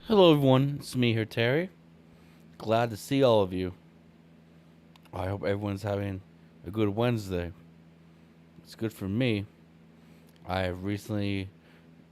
Hello, everyone. It's me here, Terry. Glad to see all of you. I hope everyone's having a good Wednesday. It's good for me. I have recently,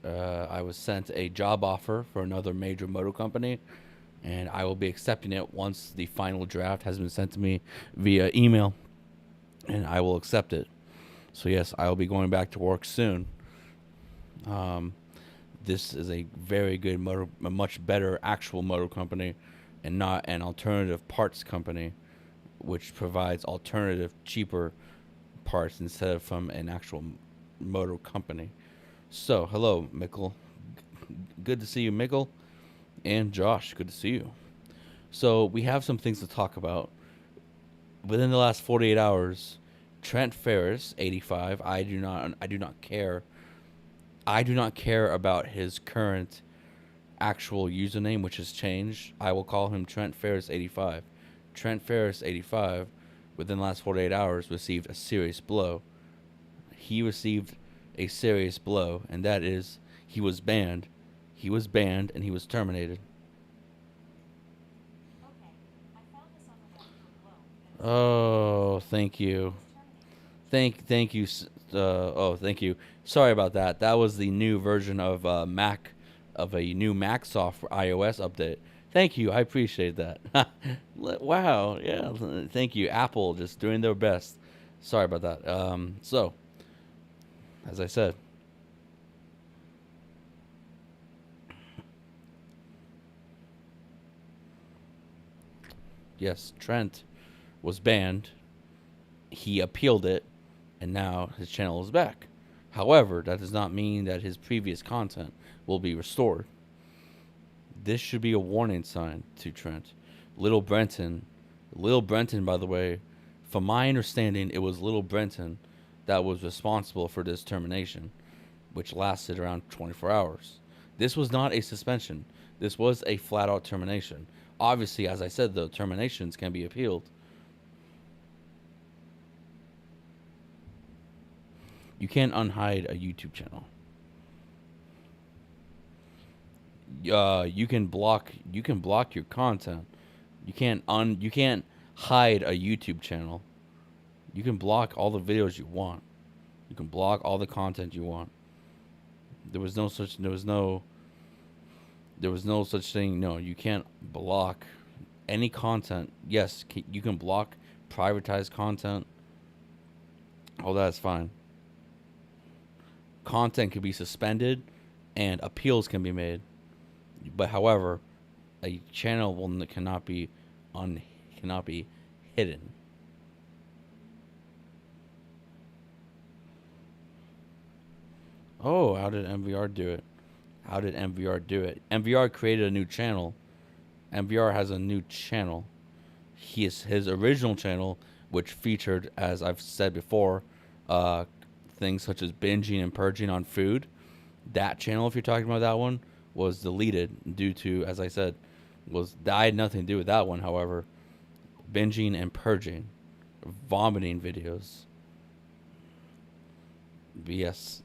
I was sent a job offer for another major motor company, and I will be accepting it once the final draft has been sent to me via email, and I will accept it. So yes, I will be going back to work soon. Um, this is a very good motor, a much better actual motor company, and not an alternative parts company, which provides alternative, cheaper parts instead of from an actual motor company. So, hello, Mikkel. Good to see you, Mikkel. And Josh, good to see you. So, we have some things to talk about. Within the last 48 hours, Trent Ferris, 85. I do not care. I do not care about his current actual username, which has changed. I will call him Trent Ferris 85. Trent Ferris 85, within the last 48 hours, received a serious blow. He received a serious blow, and that is he was banned. He was banned and he was terminated. Oh, thank you. Thank you. Thank you. Sorry about that. That was the new version of Mac, of a new Mac software iOS update. Thank you. I appreciate that. Wow. Yeah. Thank you. Apple just doing their best. Sorry about that. So, as I said, yes, Trent was banned. He appealed it, and now his channel is back. However, that does not mean that his previous content will be restored. This should be a warning sign to Trent. Lil Brenton, Lil Brenton, by the way, from my understanding, it was Lil Brenton that was responsible for this termination, which lasted around 24 hours. This was not a suspension. This was a flat out termination. Obviously, as I said, the terminations can be appealed. You can't unhide a YouTube channel. You can block your content. You can't hide a YouTube channel. You can block all the videos you want. You can block all the content you want. There was no such thing. No, you can't block any content. Yes, you can block privatized content. All that's fine. Content can be suspended and appeals can be made. But however, a channel un cannot be hidden. Oh, how did MVR do it? How did MVR do it? MVR created a new channel. MVR has a new channel. His original channel, which featured, as I've said before, uh, things such as binging and purging on food. That channel, if you're talking about that one, was deleted due to, as I said, was I had nothing to do with that one. However, binging and purging, vomiting videos. Yes,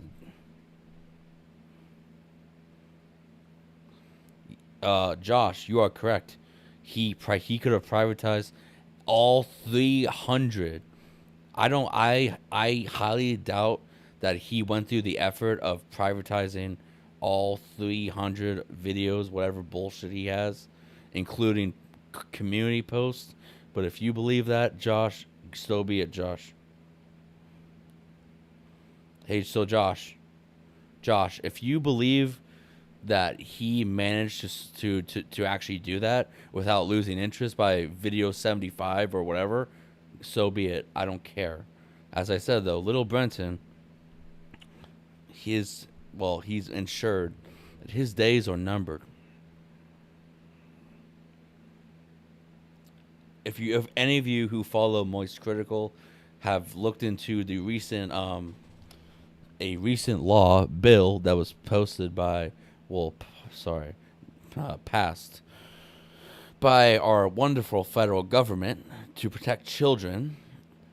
Josh, you are correct. He could have privatized all 300. I highly doubt that he went through the effort of privatizing all 300 videos, whatever bullshit he has, including community posts. But if you believe that, Josh, so be it, Josh. Hey, so Josh, if you believe that he managed to actually do that without losing interest by video 75 or whatever, so be it. I don't care. As I said though, Little Brenton, his he's insured that his days are numbered. If any of you who follow Moist Critical have looked into the recent a recent law bill that was posted by, well, sorry, passed by our wonderful federal government to protect children,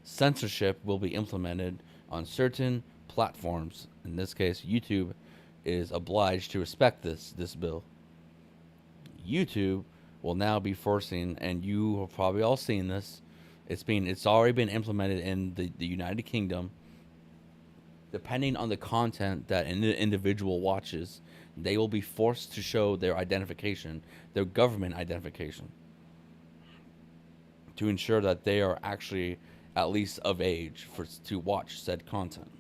censorship will be implemented on certain platforms. In this case, YouTube is obliged to respect this bill. YouTube will now be forcing, and you have probably all seen this. It's already been implemented in the United Kingdom. Depending on the content that an individual watches, they will be forced to show their identification, their government identification, to ensure that they are actually at least of age to watch said content.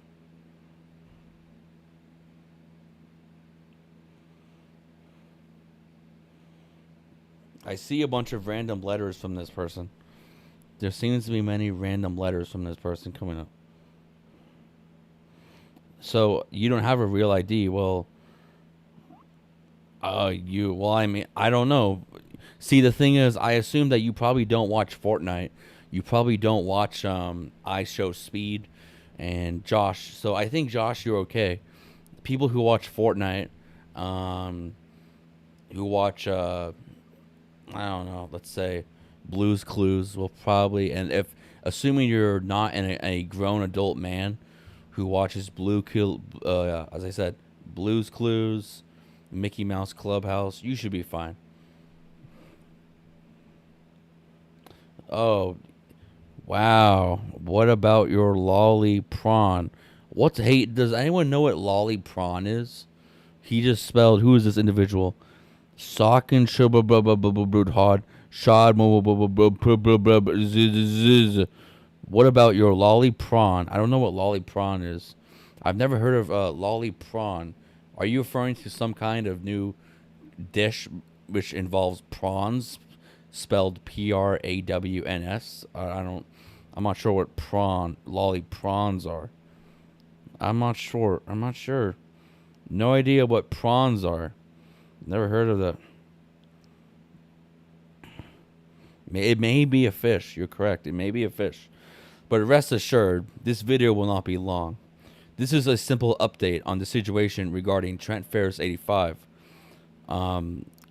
I see a bunch of random letters from this person. There seems to be many random letters from this person coming up. So you don't have a real ID. Well, I mean, I don't know. See, the thing is, I assume that you probably don't watch Fortnite. You probably don't watch I Show Speed and Josh. So I think Josh, you're okay. People who watch Fortnite, who watch I don't know, let's say Blue's Clues will probably, and if assuming you're not a grown adult man who watches as I said, Blue's Clues, Mickey Mouse Clubhouse, you should be fine. Oh, wow. What about your lolly prawn? Does anyone know what lolly prawn is? He just spelled, who is this individual? Socken hard shod. What about your lolly prawn? I don't know what lolly prawn is. I've never heard of lolly prawn. Are you referring to some kind of new dish which involves prawns, spelled Prawns? I'm not sure what lolly prawns are. I'm not sure. No idea what prawns are. Never heard of that. It may be a fish. You're correct. It may be a fish. But rest assured, this video will not be long. This is a simple update on the situation regarding Trent Ferris 85.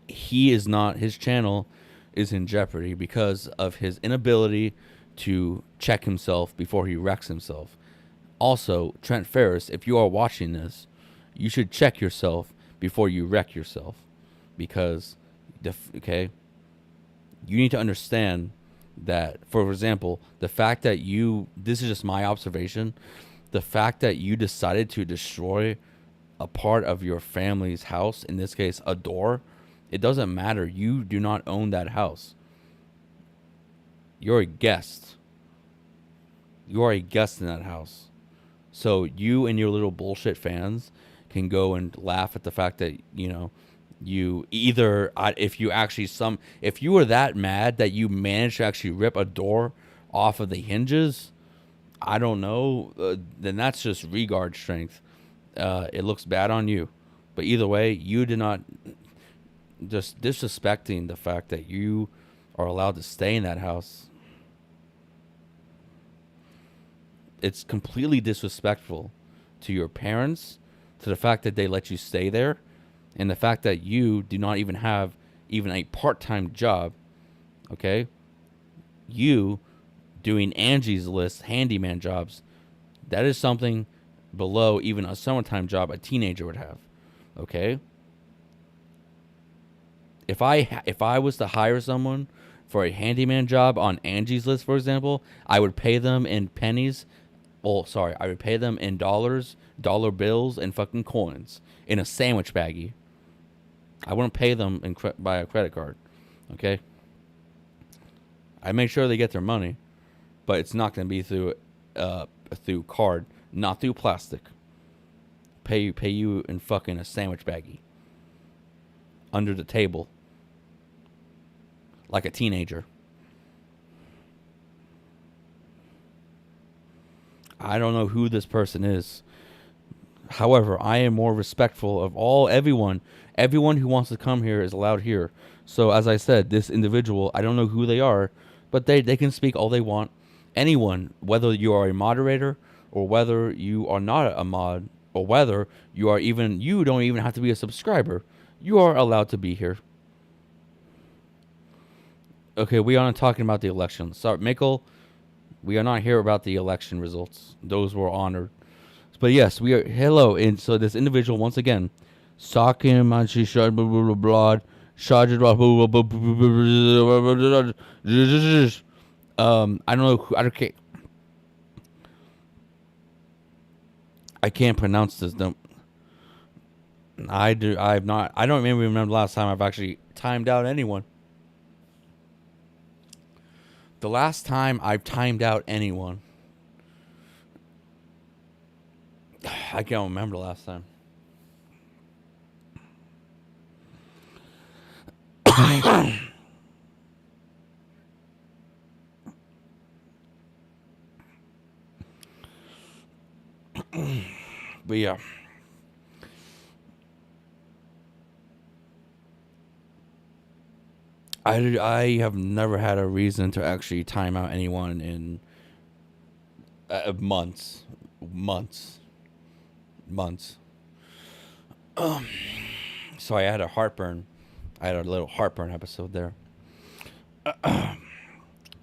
His channel is in jeopardy because of his inability to check himself before he wrecks himself. Also, Trent Ferris, if you are watching this, you should check yourself before you wreck yourself. Because, you need to understand that, for example, the fact that this is just my observation, the fact that you decided to destroy a part of your family's house, in this case, a door, it doesn't matter. You do not own that house. You're a guest. You are a guest in that house. So you and your little bullshit fans can go and laugh at the fact that, you either, if you were that mad that you managed to actually rip a door off of the hinges, I don't know, then that's just regard strength. It looks bad on you. But either way, you did not, just disrespecting the fact that you are allowed to stay in that house. It's completely disrespectful to your parents, to the fact that they let you stay there, and the fact that you do not even have even a part-time job, okay? You doing Angie's List handyman jobs, that is something below even a summertime job a teenager would have, okay? If I was to hire someone for a handyman job on Angie's List, for example, I would pay them in pennies. I would pay them in dollars, dollar bills, and fucking coins in a sandwich baggie. I wouldn't pay them by a credit card, okay? I make sure they get their money, but it's not going to be through card, not through plastic. Pay you in fucking a sandwich baggie under the table, like a teenager. I don't know who this person is. However, I am more respectful of everyone. Everyone who wants to come here is allowed here. So as I said, this individual, I don't know who they are, but they can speak all they want. Anyone, whether you are a moderator or whether you are not a mod, or whether you don't even have to be a subscriber, you are allowed to be here. Okay, we are not talking about the election. Sorry, Mikkel, we are not here about the election results. Those were honored. But yes, hello. And so this individual, once again, Sakim Manchi blah blah blah blah. I don't know. I can't pronounce this. Don't. I do. I've not. I don't even remember the last time I've actually timed out anyone. The last time I've timed out anyone, I can't remember the last time. But yeah. I have never had a reason to actually time out anyone in months, months, months. So I had a heartburn. I had a little heartburn episode there.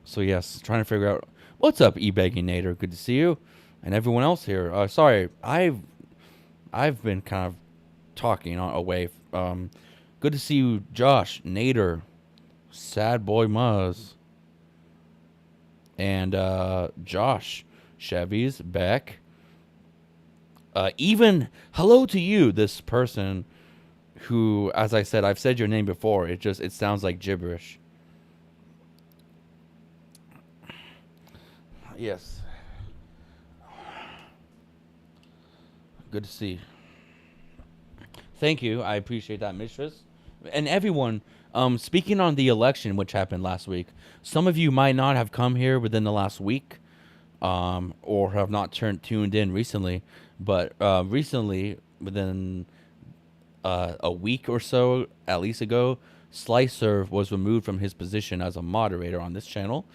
So yes, trying to figure out what's up, eBegging Nader. Good to see you, and everyone else here. Sorry, I've been kind of talking away. Good to see you, Josh Nader, Sad Boy Muzz, and Josh Chevy's Beck. Even hello to you, this person who, as I said, I've said your name before. It sounds like gibberish. Yes. Good to see. Thank you. I appreciate that, Mistress. And everyone, speaking on the election which happened last week, some of you might not have come here within the last week, or have not tuned in recently, but recently, within a week or so, at least ago, Slicer was removed from his position as a moderator on this channel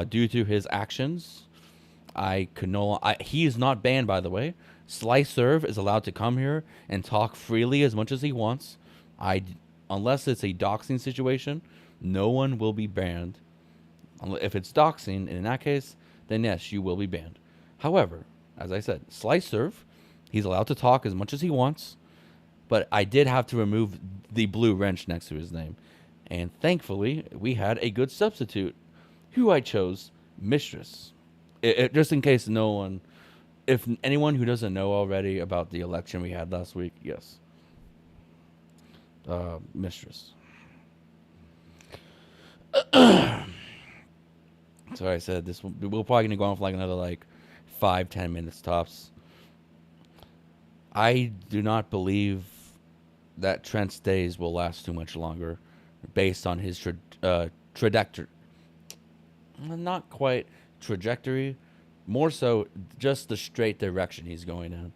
due to his actions. He is not banned, by the way. Slicer is allowed to come here and talk freely as much as he wants. Unless it's a doxing situation, no one will be banned. If it's doxing, in that case, then yes, you will be banned. However, as I said, Slicer, he's allowed to talk as much as he wants, but I did have to remove the blue wrench next to his name. And thankfully, we had a good substitute, who I chose, Mistress. Just in case no one, if anyone who doesn't know already about the election we had last week, yes. Mistress. So I said we're probably gonna go on for like another 5-10 minutes tops. I do not believe that Trent's days will last too much longer, based on his trajectory. Not quite trajectory, more so just the straight direction he's going in.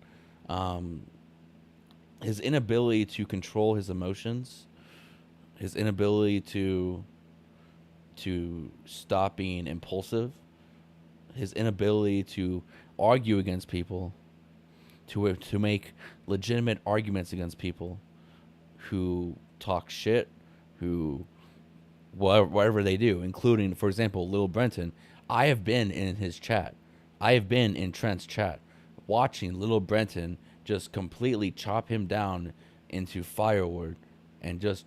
His inability to control his emotions, his inability to stop being impulsive, his inability to argue against people, to make legitimate arguments against people who talk shit, who whatever they do, including, for example, Lil Brenton. I have been in his chat. I have been in Trent's chat, watching Lil Brenton just completely chop him down into firewood, and just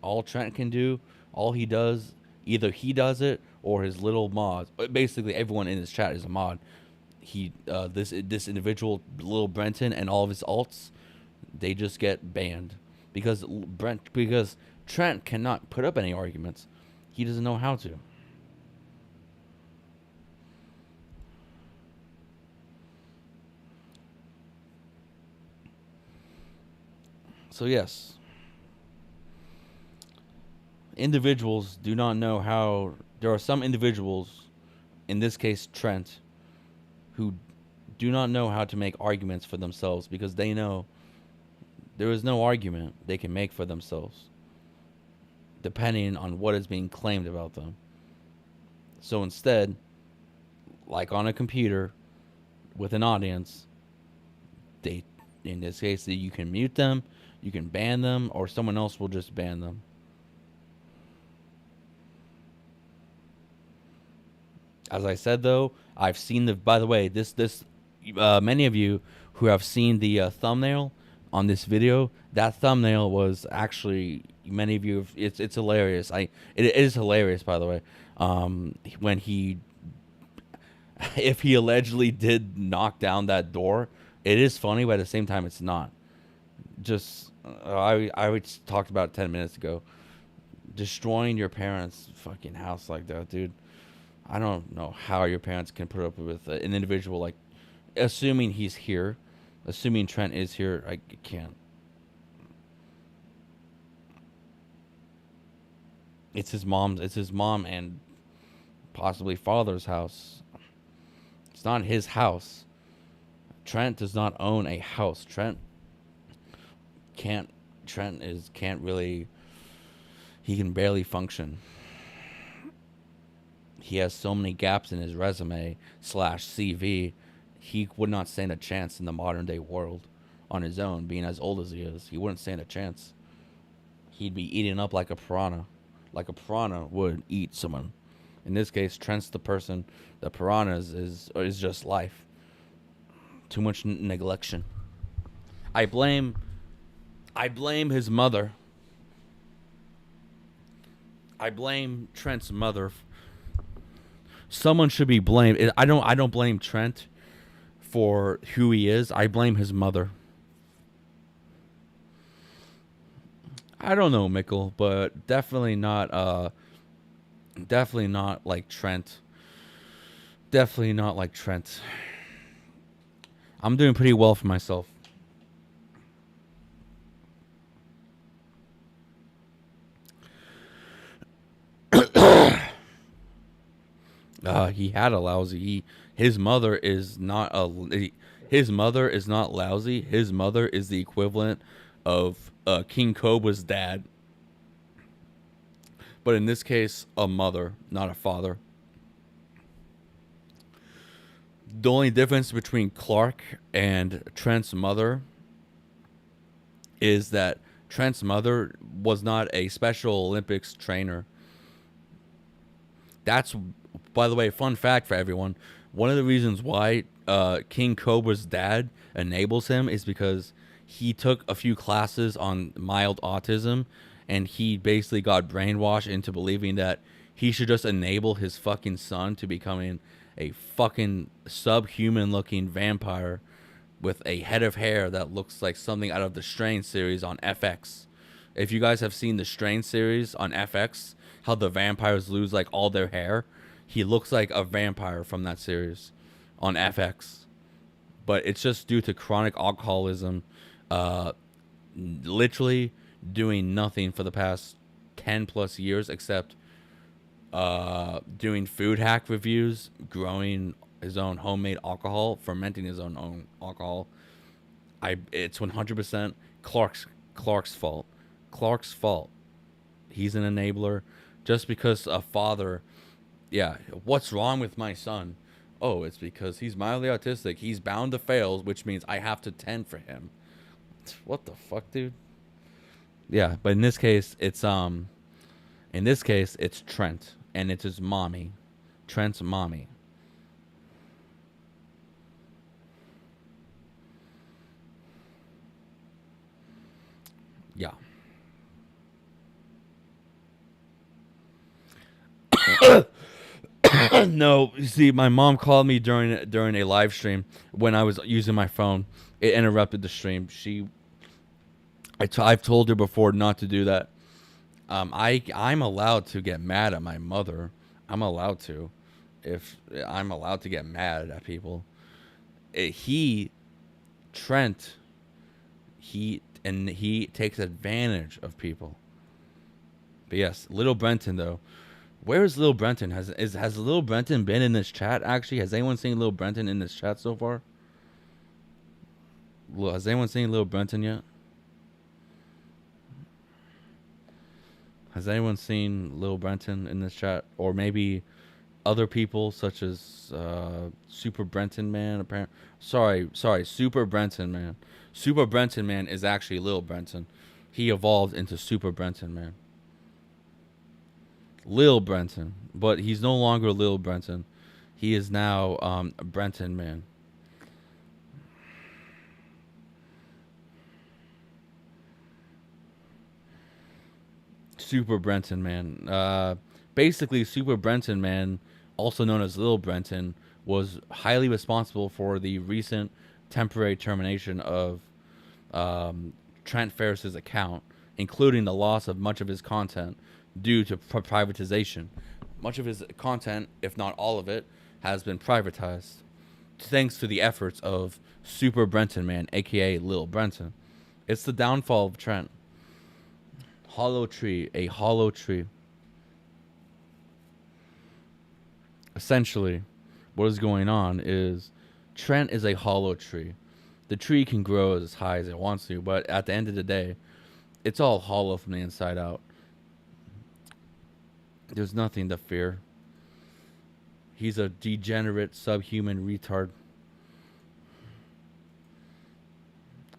all Trent can do, all he does, either he does it or his little mods. Basically, everyone in his chat is a mod. This individual, Lil Brenton, and all of his alts, they just get banned because Trent cannot put up any arguments. He doesn't know how to. So yes, individuals do not know how. There are some individuals, in this case Trent, who do not know how to make arguments for themselves, because they know there is no argument they can make for themselves, depending on what is being claimed about them. So instead, like on a computer with an audience, in this case, you can mute them, you can ban them, or someone else will just ban them. As I said, though, I've seen by the way, many of you who have seen the thumbnail on this video, that thumbnail was actually many of you, it's hilarious. It is hilarious, by the way. When he, if he allegedly did knock down that door, it is funny, but at the same time, it's not. Just I talked about it 10 minutes ago. Destroying your parents' fucking house like that, dude. I don't know how your parents can put up with an individual like, assuming he's here, assuming Trent is here. I can't. It's his mom's. It's his mom and possibly father's house. It's not his house. Trent does not own a house. Can't. Trent is can't really. He can barely function. He has so many gaps in his resume slash CV. He would not stand a chance in the modern day world on his own, being as old as he is. He wouldn't stand a chance. He'd be eaten up like a piranha. Like a piranha would eat someone. In this case, Trent's the person. The piranhas is just life. Too much neglection. I blame his mother. I blame Trent's mother. Someone should be blamed. I don't blame Trent for who he is. I blame his mother. I don't know, Mikkel, but definitely not like Trent. Definitely not like Trent. I'm doing pretty well for myself. He had a lousy. His mother is not his mother is not lousy. His mother is the equivalent of King Cobra's dad. But in this case, a mother, not a father. The only difference between Clark and Trent's mother is that Trent's mother was not a Special Olympics trainer. That's, by the way, fun fact for everyone. One of the reasons why King Cobra's dad enables him is because he took a few classes on mild autism, and he basically got brainwashed into believing that he should just enable his fucking son to becoming a fucking subhuman looking vampire with a head of hair that looks like something out of the Strain series on FX. If you guys have seen the Strain series on FX, how the vampires lose like all their hair, he looks like a vampire from that series on FX. But it's just due to chronic alcoholism, literally doing nothing for the past 10 plus years except doing food hack reviews, growing his own homemade alcohol, fermenting his own alcohol. It's 100% Clark's fault. Clark's fault. He's an enabler. Just because a father, yeah, what's wrong with my son? Oh, it's because he's mildly autistic. He's bound to fail, which means I have to tend for him. What the fuck, dude? Yeah, but in this case, it's Trent, and it's his mommy, Trent's mommy. Yeah. No, you see, my mom called me during a live stream when I was using my phone. It interrupted the stream. I've told her before not to do that. I'm allowed to get mad at my mother. I'm allowed to, if I'm allowed to get mad at people. Trent, he takes advantage of people. But yes, Little Brenton though. Where is Lil Brenton? Has Lil Brenton been in this chat? Actually, has anyone seen Lil Brenton in this chat so far? Has anyone seen Lil Brenton yet? Has anyone seen Lil Brenton in this chat, or maybe other people such as Super Brenton Man? Apparently, sorry, Super Brenton Man. Super Brenton Man is actually Lil Brenton. He evolved into Super Brenton Man. Lil Brenton, but he's no longer Lil Brenton. He is now Brenton Man. Super Brenton, man. Basically, Super Brenton, man, also known as Lil Brenton, was highly responsible for the recent temporary termination of um, Trent Ferris's account, including the loss of much of his content due to privatization. Much of his content, if not all of it, has been privatized, thanks to the efforts of Super Brenton, man, aka Lil Brenton. It's the downfall of Trent. Hollow tree, a hollow tree. Essentially, what is going on is Trent is a hollow tree. The tree can grow as high as it wants to, but at the end of the day, it's all hollow from the inside out. There's nothing to fear. He's a degenerate, subhuman retard.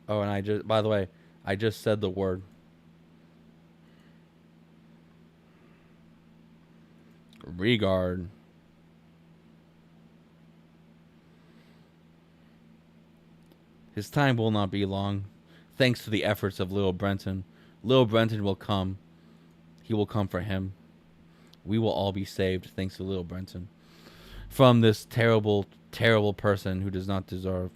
Oh, and by the way, I just said the word. Regard. His time will not be long, thanks to the efforts of Lil Brenton. Lil Brenton will come. He will come for him. We will all be saved thanks to Lil Brenton from this terrible, terrible person who does not deserve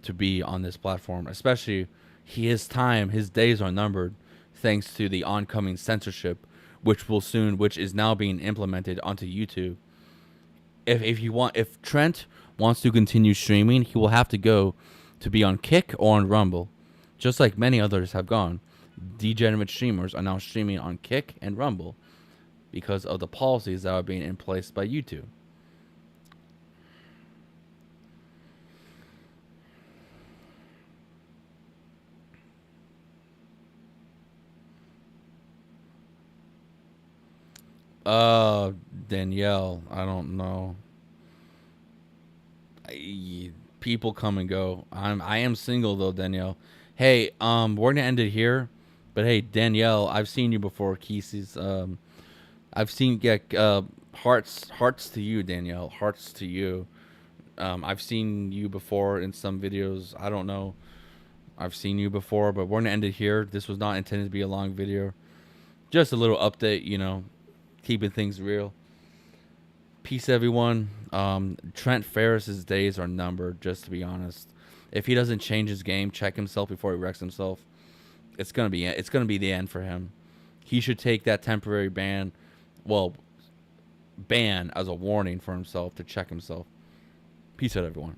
to be on this platform. Especially his days are numbered, thanks to the oncoming censorship, which is now being implemented onto YouTube. If Trent wants to continue streaming, he will have to go to be on Kick or on Rumble, just like many others have gone. Degenerate streamers are now streaming on Kick and Rumble because of the policies that are being in place by YouTube. Danielle, I don't know. People come and go. I am single though, Danielle. Hey, we're gonna end it here. But hey, Danielle, I've seen you before. Kesey's, I've seen hearts to you, Danielle. Hearts to you. I've seen you before in some videos. I don't know. I've seen you before, but we're gonna end it here. This was not intended to be a long video. Just a little update, keeping things real. Peace, everyone. Trent Ferris's days are numbered, just to be honest. If he doesn't change his game, check himself before he wrecks himself, it's gonna be the end for him. He should take that temporary ban as a warning for himself to check himself. Peace out, everyone.